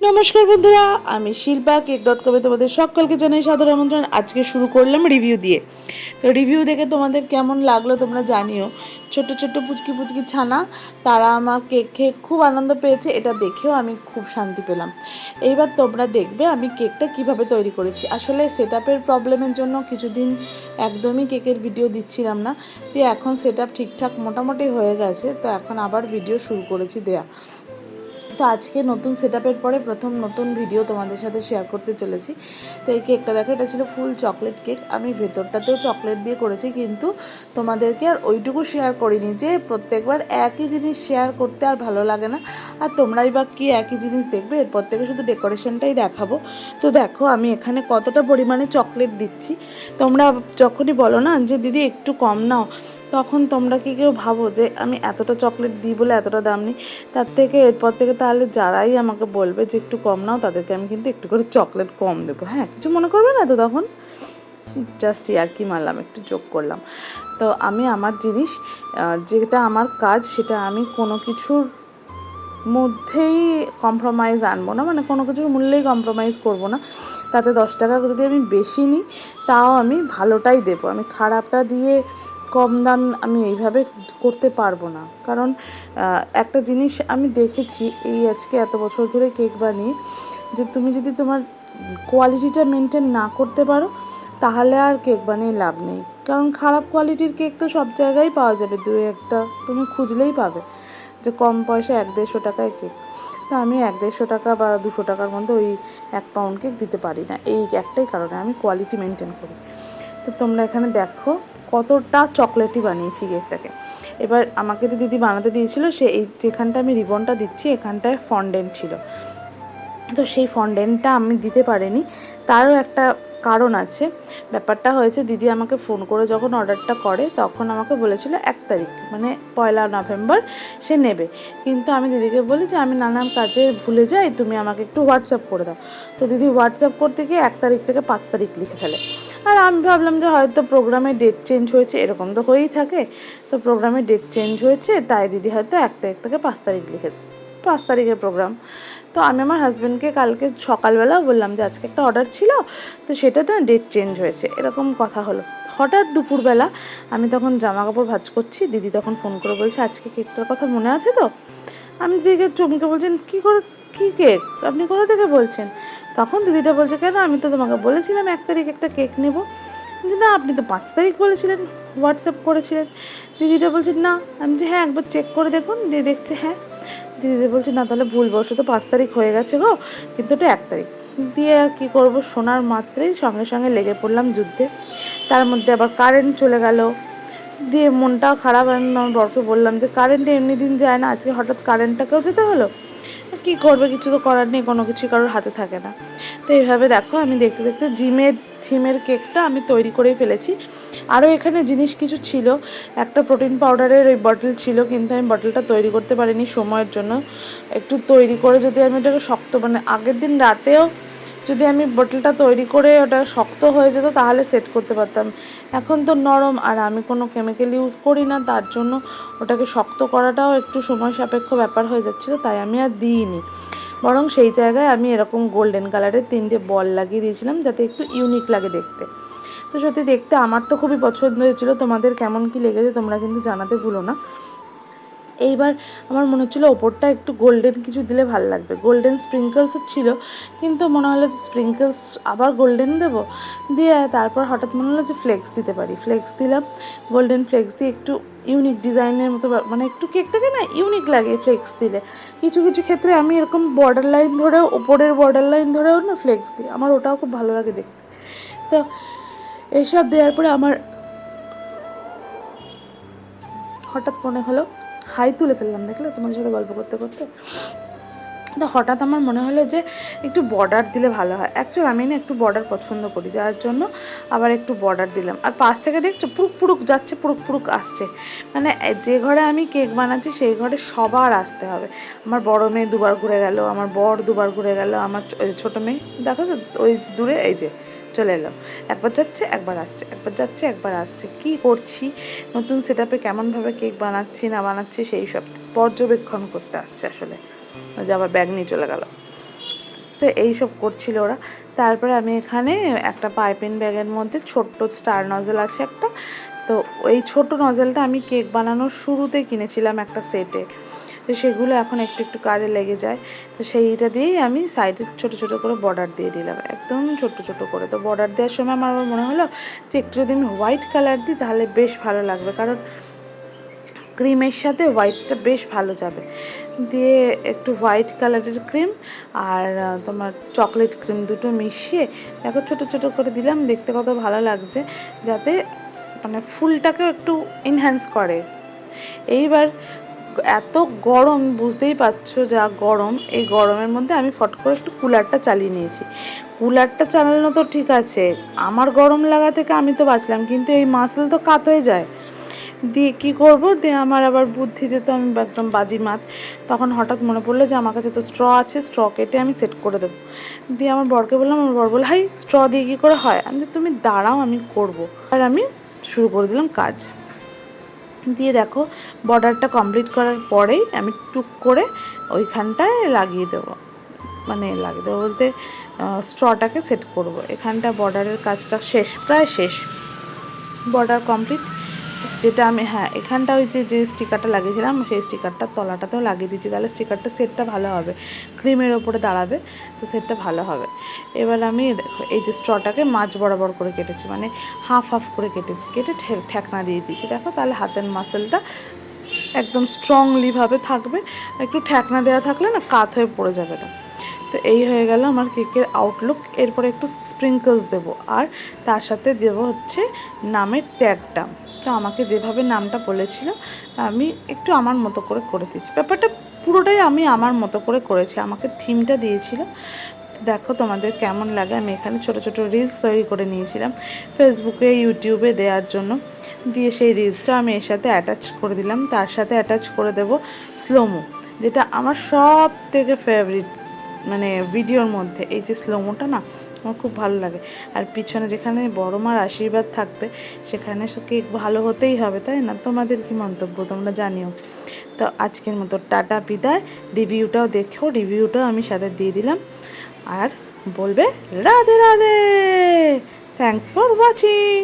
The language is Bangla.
নমস্কার বন্ধুরা, আমি শিল্পা কেক.com-এ তোমাদের সকলকে জানাই সাদর আমন্ত্রণ। আজকে শুরু করলাম রিভিউ দিয়ে। তো রিভিউ দেখে তোমাদের কেমন লাগলো তোমরা জানিও। ছোট্ট ছোট্ট পুচকি পুচকি ছানা, তারা আমার কেক খেয়ে খুব আনন্দ পেয়েছে, এটা দেখেও আমি খুব শান্তি পেলাম। এইবার তোমরা দেখবে আমি কেকটা কিভাবে তৈরি করেছি। আসলে সেট আপের প্রবলেমের জন্য কিছুদিন একদমই কেকের ভিডিও দিচ্ছিলাম না, দিয়ে এখন সেট আপ ঠিকঠাক মোটামুটি হয়ে গেছে, তো এখন আবার ভিডিও শুরু করেছি দেয়া। তো আজকে নতুন সেট আপের পরে প্রথম নতুন ভিডিও তোমাদের সাথে শেয়ার করতে চলেছি। তো এই কেকটা দেখো, এটা ছিল ফুল চকলেট কেক। আমি ভেতরটাতেও চকলেট দিয়ে করেছি, কিন্তু তোমাদেরকে আর ওইটুকু শেয়ার করিনি যে প্রত্যেকবার একই জিনিস শেয়ার করতে আর ভালো লাগে না। আর তোমরাই বা কি একই জিনিস দেখবে, এরপর থেকে শুধু ডেকোরেশনটাই দেখাবো। তো দেখো আমি এখানে কতটা পরিমাণে চকলেট দিচ্ছি। তোমরা যখনই বলো না যে দিদি একটু কম নাও, তখন তোমরা কি কেউ ভাবো যে আমি এতটা চকলেট দিই বলে এতটা দাম নিই? তার থেকে এরপর থেকে তাহলে যারাই আমাকে বলবে যে একটু কম নাও, তাদেরকে আমি কিন্তু একটু করে চকলেট কম দেবো। হ্যাঁ, কিছু মনে করবে না তো তখন? জাস্ট ইয়ার্কি মারলাম, একটু যোগ করলাম। তো আমি আমার জিনিস, যেটা আমার কাজ, সেটা আমি কোনো কিছুর মধ্যেই কম্প্রোমাইজ আনবো না, মানে কোনো কিছুর মূল্যেই কম্প্রোমাইজ করব না। তাতে 10 টাকা যদি আমি বেশি নিই, তাও আমি ভালোটাই দেবো। আমি খারাপটা দিয়ে কম দাম আমি এইভাবে করতে পারবো না। কারণ একটা জিনিস আমি দেখেছি এই আজকে এত বছর ধরে কেক বানিয়ে, যে তুমি যদি তোমার কোয়ালিটিটা মেনটেন না করতে পারো, তাহলে আর কেক বানিয়ে লাভ নেই। কারণ খারাপ কোয়ালিটির কেক তো সব জায়গায় পাওয়া যাবে, দু একটা তুমি খুঁজলেই পাবে যে কম পয়সা 100-150 টাকায় কেক। তো আমি 100-150 টাকা বা 200 টাকার মধ্যে ওই 1 পাউন্ড কেক দিতে পারি না, এই একটাই কারণে আমি কোয়ালিটি মেনটেন করি। তো তোমরা এখানে দেখো কতটা চকলেটই বানিয়েছি কেকটাকে। এবার আমাকে যে দিদি বানাতে দিয়েছিল, সে এই যেখানটা আমি রিবনটা দিচ্ছি এখানটায় ফন্ডেন্ট ছিল, তো সেই ফন্ডেন্টটা আমি দিতে পারিনি। তারও একটা কারণ আছে। ব্যাপারটা হয়েছে, দিদি আমাকে ফোন করে যখন অর্ডারটা করে, তখন আমাকে বলেছিল 1 তারিখ মানে 1 নভেম্বর সে নেবে। কিন্তু আমি দিদিকে বলি যে আমি নানান কাজে ভুলে যাই, তুমি আমাকে একটু হোয়াটসঅ্যাপ করে দাও। তো দিদি হোয়াটসঅ্যাপ করতে গিয়ে 1 তারিখ থেকে 5 তারিখ লিখে ফেলে। আর আমি ভাবলাম যে হয়তো প্রোগ্রামের ডেট চেঞ্জ হয়েছে, এরকম তো হয়েই থাকে। তো প্রোগ্রামের ডেট চেঞ্জ হয়েছে, তাই দিদি হয়তো 1 তারিখ থেকে 5 তারিখ লিখেছে। 5 তারিখের প্রোগ্রাম। তো আমি আমার হাজব্যান্ডকে কালকে সকালবেলা বললাম যে আজকে একটা অর্ডার ছিল, তো সেটাতে ডেট চেঞ্জ হয়েছে, এরকম কথা হলো। হঠাৎ দুপুরবেলা আমি তখন জামা কাপড় ভাঁজ করছি, দিদি তখন ফোন করে বলছে আজকে কেকটার কথা মনে আছে তো? আমি দিদিকে চমকে বলছেন কী করে, কী কেক আপনি কোথা থেকে বলছেন? তখন দিদিটা বলছে কেন, আমি তো তোমাকে বলেছিলাম 1 তারিখ একটা কেক নেবো। না, আপনি তো 5 তারিখ বলেছিলেন, হোয়াটসঅ্যাপ করেছিলেন। দিদিটা বলছে না। আমি যে হ্যাঁ একবার চেক করে দেখুন। দিয়ে দেখছে হ্যাঁ। দিদি বলছে না, তাহলে ভুলবশত 5 তারিখ হয়ে গেছে গো, কিন্তু এটা 1 তারিখ। দিয়ে আর কী করবো, শোনার মাত্রই সঙ্গে সঙ্গে লেগে পড়লাম যুদ্ধে। তার মধ্যে আবার কারেন্ট চলে গেল, দিয়ে মনটাও খারাপ। আমি আমার বরকে বললাম যে কারেন্টে এমনি দিন যায় না, আজকে হঠাৎ কারেন্টটাকেও যেতে হলো। কী করবে, কিছু তো করার নেই, কোনো কিছুই কারোর হাতে থাকে না। তো এইভাবে দেখো আমি দেখতে দেখতে থিমের কেকটা আমি তৈরি করেই ফেলেছি। আরও এখানে জিনিস কিছু ছিল, একটা প্রোটিন পাউডারের ওই বটল ছিল, কিন্তু আমি বটলটা তৈরি করতে পারিনি সময়ের জন্য। একটু তৈরি করে যদি আমি ওটাকে শক্ত, মানে আগের দিন রাতেও যদি আমি বটলটা তৈরি করে ওটা শক্ত হয়ে যেত, তাহলে সেট করতে পারতাম। এখন তো নরম, আর আমি কোনো কেমিক্যাল ইউজ করি না, তার জন্য ওটাকে শক্ত করাটাও একটু সময় সাপেক্ষ ব্যাপার হয়ে যাচ্ছিলো, তাই আমি আর দিইনি। বরং সেই জায়গায় আমি এরকম গোল্ডেন কালারের 3টে বল লাগিয়ে দিয়েছিলাম, যাতে একটু ইউনিক লাগে দেখতে। তো সত্যি দেখতে আমার তো খুবই পছন্দ হয়েছিল। তোমাদের কেমন কি লেগেছে তোমরা কিন্তু জানাতে ভুলো না। এইবার আমার মনে হচ্ছিলো ওপরটা একটু গোল্ডেন কিছু দিলে ভালো লাগবে। গোল্ডেন স্প্রিঙ্কলসও ছিল, কিন্তু মনে হলো যে স্প্রিঙ্কলস আবার গোল্ডেন দেবো। দিয়ে তারপর হঠাৎ মনে হলো যে ফ্লেক্স দিতে পারি, ফ্লেক্স দিলাম। গোল্ডেন ফ্লেক্স দিয়ে একটু ইউনিক ডিজাইনের মতো, মানে একটু কেকটাকে না ইউনিক লাগে ফ্লেক্স দিলে। কিছু কিছু ক্ষেত্রে আমি এরকম বর্ডার লাইন ধরেও, ওপরের বর্ডার লাইন ধরেও না ফ্লেক্স দিই, আমার ওটাও খুব ভালো লাগে দেখতে। তো এইসব দেওয়ার পরে আমার হঠাৎ মনে হলো, হাই তুলে ফেললাম দেখলে তোমাদের সাথে গল্প করতে করতে। তো হঠাৎ আমার মনে হলো যে একটু বর্ডার দিলে ভালো হয়। অ্যাকচুয়ালি আমি না একটু বর্ডার পছন্দ করি, যার জন্য আবার একটু বর্ডার দিলাম। আর পাশ থেকে দেখছো পুরুক পুরুক যাচ্ছে, পুরুক পুরুক আসছে, মানে যে ঘরে আমি কেক বানাচ্ছি সেই ঘরে সবার আসতে হবে। আমার বড় মেয়ে 2বার ঘুরে গেল, আমার বর 2বার ঘুরে গেল, আমার ছোটো মেয়ে দেখো তো ওই দূরে, এই যে চলে এলো, একবার যাচ্ছে একবার আসছে, একবার যাচ্ছে একবার আসছে। কি করছি, নতুন সেট আপে কেমনভাবে কেক বানাচ্ছি না বানাচ্ছি, সেই সব পর্যবেক্ষণ করতে আসছে আসলে। যে আবার ব্যাগ নিয়ে চলে গেল। তো এইসব করছিল ওরা। তারপরে আমি এখানে একটা পাইপিং ব্যাগের মধ্যে ছোট্ট স্টার নজেল আছে একটা, তো এই ছোট নজেলটা আমি কেক বানানোর শুরুতে কিনেছিলাম একটা সেটে, তো সেগুলো এখন একটু একটু কাজে লেগে যায়। তো সেইটা দিয়েই আমি সাইডে ছোট ছোট করে বর্ডার দিয়ে দিলাম, একদম ছোট ছোট করে। তো বর্ডার দেওয়ার সময় আমার মনে হলো যে একটু যদি আমি হোয়াইট কালার দিই তাহলে বেশ ভালো লাগবে, কারণ ক্রিমের সাথে হোয়াইটটা বেশ ভালো যাবে। দিয়ে একটু হোয়াইট কালারের ক্রিম আর তোমার চকলেট ক্রিম দুটো মিশিয়ে দেখো ছোটো ছোটো করে দিলাম, দেখতে কত ভালো লাগছে, যাতে মানে ফুলটাকে একটু এনহ্যান্স করে। এইবার এত গরম, বুঝতেই পারছো যা গরম, এই গরমের মধ্যে আমি ফট করে একটু কুলারটা চালিয়ে নিয়েছি। কুলারটা চালানো তো ঠিক আছে, আমার গরম লাগা থেকে আমি তো বাঁচলাম, কিন্তু এই মাসল তো কাত হয়ে যায়। দিয়ে কী করবো, দিয়ে আমার আবার বুদ্ধিতে তো আমি একদম বাজিমাত, তখন হঠাৎ মনে পড়লো যে আমার কাছে তো স্ট্র আছে, স্ট্র কেটে আমি সেট করে দেবো। দিয়ে আমার বরকে বললাম, আমার বর বলল হাই স্ট্র দিয়ে কী করে হয়, আমি তুমি দাঁড়াও আমি করবো। আর আমি শুরু করে দিলাম কাজ। দিয়ে দেখো বর্ডারটা কমপ্লিট করার পরেই আমি টুক করে ওইখানটায় লাগিয়ে দেবো, মানে লাগিয়ে দেবো বলতে স্ট্রটাকে সেট করব। এখানটা বর্ডারের কাজটা শেষ, প্রায় শেষ, বর্ডার কমপ্লিট। যেটা আমি এখানটা ওই যে স্টিকারটা লাগিয়েছিলাম সেই স্টিকারটার তলাটাতেও লাগিয়ে দিচ্ছি, তাহলে স্টিকারটা সেটটা ভালো হবে, ক্রিমের ওপরে দাঁড়াবে, তো সেটটা ভালো হবে। এবার আমি দেখো এই যে স্ট্রটাকে মাঝ বরাবর করে কেটেছি, মানে হাফ হাফ করে কেটে ঠেকনা দিয়ে দিয়েছি, দেখো তাহলে হাতের মাসেলটা একদম স্ট্রংলিভাবে থাকবে। একটু ঠেকনা দেওয়া থাকলে না কাত হয়ে পড়ে যাবে না। তো এই হয়ে গেল আমার কেকের আউটলুক। এরপরে একটু স্প্রিঙ্কলস দেবো, আর তার সাথে দেবো হচ্ছে নামের ট্যাগটা। তো আমাকে যেভাবে নামটা বলেছিল আমি একটু আমার মতো করে দিচ্ছি, ব্যাপারটা পুরোটাই আমি আমার মতো করে করেছি, আমাকে থিমটা দিয়েছিল। দেখো তোমাদের কেমন লাগে। আমি এখানে ছোট ছোট রিলস তৈরি করে নিয়েছিলাম ফেসবুকে ইউটিউবে দেওয়ার জন্য, দিয়ে সেই রিলসটা আমি এর সাথে অ্যাটাচ করে দিলাম। তার সাথে অ্যাটাচ করে দেবো স্লোমো, যেটা আমার সব থেকে ফেভারিট, মানে ভিডিওর মধ্যে এই যে স্লোমোটা না আমার খুব ভালো লাগে। আর পিছনে যেখানে বড় মার আশীর্বাদ থাকবে সেখানে কেক ভালো হতেই হবে, তাই না? তোমাদের কি মন্তব্য তোমরা জানিও। তো আজকের মতো টাটা বিদায়। রিভিউটাও দেখো, রিভিউটাও আমি সাথে দিয়ে দিলাম, আর বলবে Radhe Radhe. Thanks for watching.